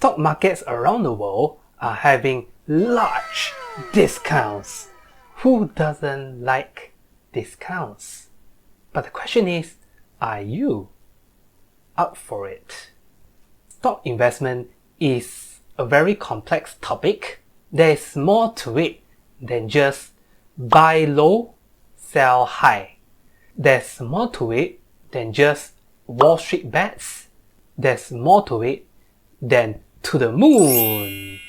stock markets around the world are having large discounts. Who doesn't like discounts? But the question is, are you up for it? Stock investment is a very complex topic. There is more to it than just buy low, sell high. There's more to it than just Wall Street bets. There's more to it than to the moon.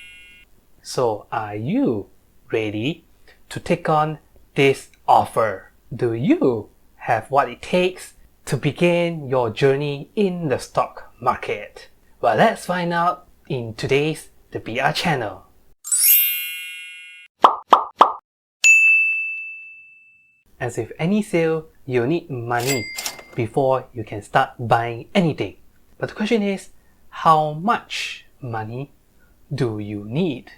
So are you ready to take on this offer? Do you have what it takes to begin your journey in the stock market? Well, let's find out in today's The BR channel. As with any sale, you need money before you can start buying anything. But the question is, how much money do you need?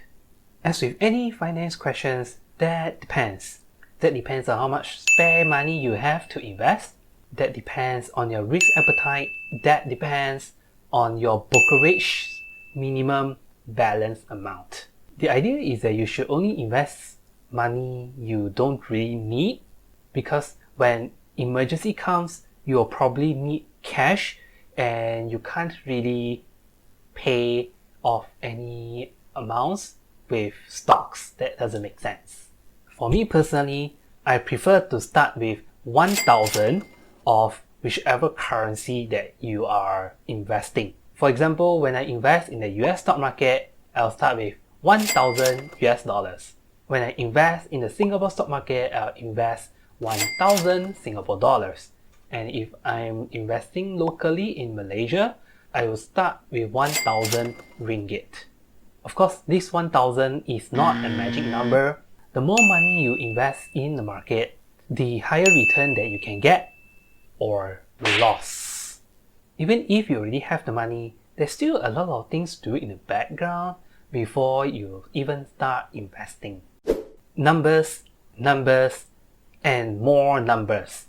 As with any finance questions, that depends. That depends on how much spare money you have to invest. That depends on your risk appetite. That depends on your brokerage minimum balance amount. The idea is that you should only invest money you don't really need, because when emergency comes, you'll probably need cash and you can't really pay off any amounts with stocks. That doesn't make sense. For me personally, I prefer to start with 1,000 of whichever currency that you are investing. For example, when I invest in the US stock market, I'll start with 1,000 US dollars. When I invest in the Singapore stock market, I'll invest 1,000 Singapore dollars. And if I'm investing locally in Malaysia, I will start with 1,000 ringgit. Of course, this 1,000 is not a magic number. The more money you invest in the market, the higher return that you can get or loss. Even if you already have the money, there's still a lot of things to do in the background before you even start investing. Numbers, numbers, and more numbers.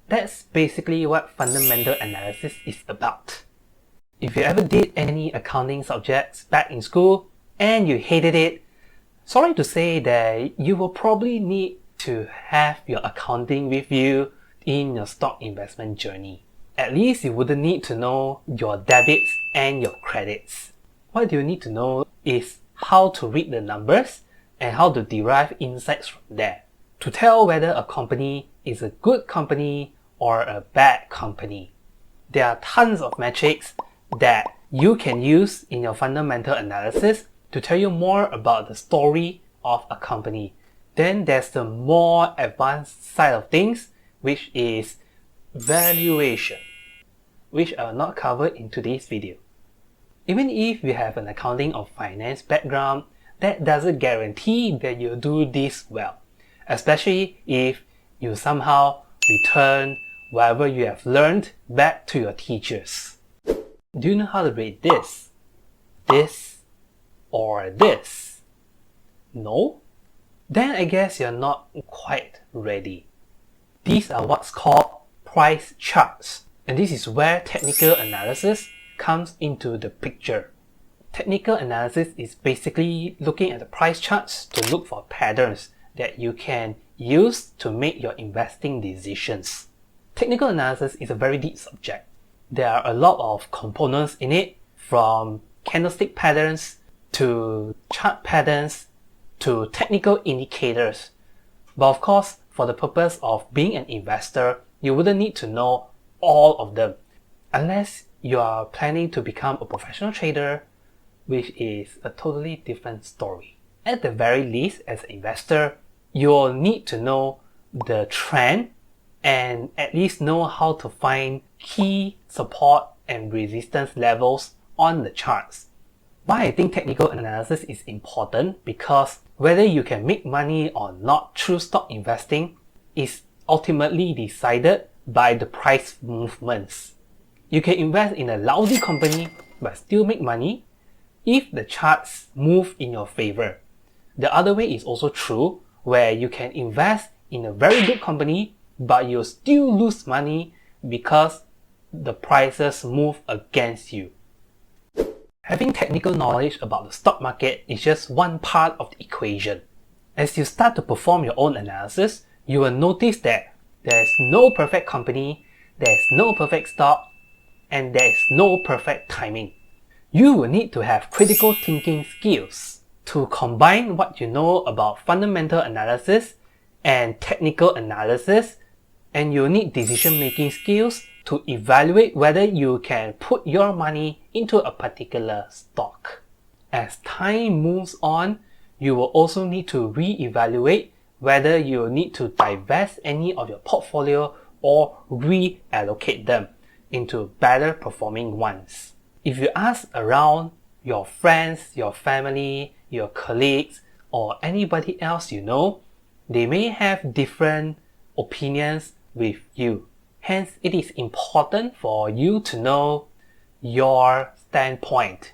That's basically what fundamental analysis is about. If you ever did any accounting subjects back in school and you hated it, sorry to say that you will probably need to have your accounting with you in your stock investment journey. At least you wouldn't need to know your debits and your credits. What you need to know is how to read the numbers and how to derive insights from there to tell whether a company is a good company or a bad company. There are tons of metrics that you can use in your fundamental analysis to tell you more about the story of a company. Then there's the more advanced side of things, which is valuation, which I will not cover in today's video. Even if you have an accounting or finance background, that doesn't guarantee that you'll do this well, especially if you somehow return whatever you have learned back to your teachers. Do you know how to rate this, or this? No? Then I guess you're not quite ready. These are what's called price charts, and this is where technical analysis comes into the picture. Technical analysis is basically looking at the price charts to look for patterns that you can use to make your investing decisions. Technical analysis is a very deep subject. There are a lot of components in it, from candlestick patterns to chart patterns to technical indicators. But of course, for the purpose of being an investor, you wouldn't need to know all of them unless you are planning to become a professional trader, which is a totally different story. At the very least, as an investor, you'll need to know the trend and at least know how to find key support and resistance levels on the charts. Why I think technical analysis is important, because whether you can make money or not through stock investing is ultimately decided by the price movements. You can invest in a lousy company but still make money if the charts move in your favor. The other way is also true, where you can invest in a very good company but you'll still lose money because the prices move against you. Having technical knowledge about the stock market is just one part of the equation. As you start to perform your own analysis, you will notice that there is no perfect company, there is no perfect stock, and there is no perfect timing. You will need to have critical thinking skills to combine what you know about fundamental analysis and technical analysis, and you'll need decision-making skills to evaluate whether you can put your money into a particular stock. As time moves on, you will also need to re-evaluate whether you need to divest any of your portfolio or reallocate them into better performing ones. If you ask around your friends, your family, your colleagues, or anybody else you know, they may have different opinions with you. Hence, it is important for you to know your standpoint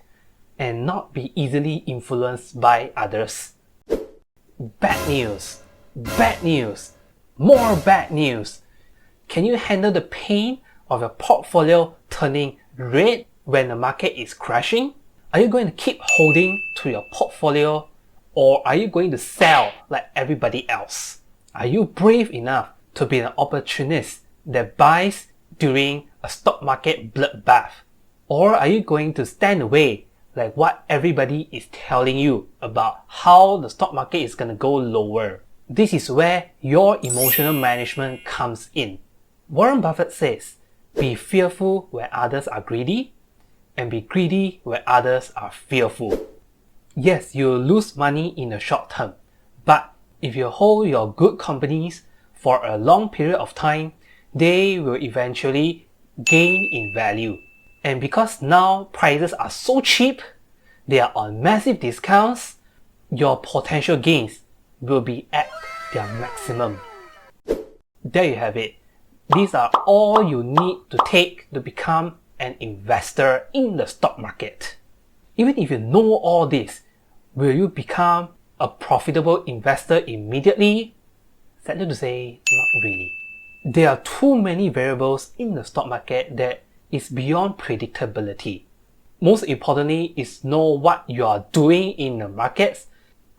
and not be easily influenced by others. Bad news, bad news, more bad news. Can you handle the pain of your portfolio turning red when the market is crashing? Are you going to keep holding to your portfolio, or are you going to sell like everybody else? Are you brave enough to be an opportunist that buys during a stock market bloodbath? Or are you going to stand away like what everybody is telling you about how the stock market is going to go lower? This is where your emotional management comes in. Warren Buffett says, be fearful where others are greedy, and be greedy where others are fearful. Yes, you'll lose money in the short term, but if you hold your good companies for a long period of time, they will eventually gain in value. And because now prices are so cheap, they are on massive discounts, your potential gains will be at their maximum. There you have it. These are all you need to take to become an investor in the stock market. Even if you know all this, will you become a profitable investor immediately? Sadly to say, not really. There are too many variables in the stock market that is beyond predictability. Most importantly is know what you are doing in the markets,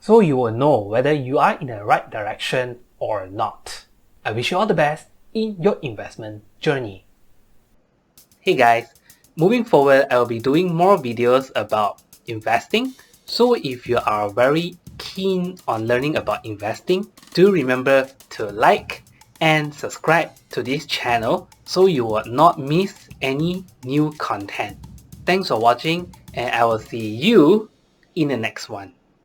so you will know whether you are in the right direction or not. I wish you all the best in your investment journey. Hey guys, moving forward I will be doing more videos about investing, so if you are very keen on learning about investing, do remember to like and subscribe to this channel so you will not miss any new content. Thanks for watching, and I will see you in the next one.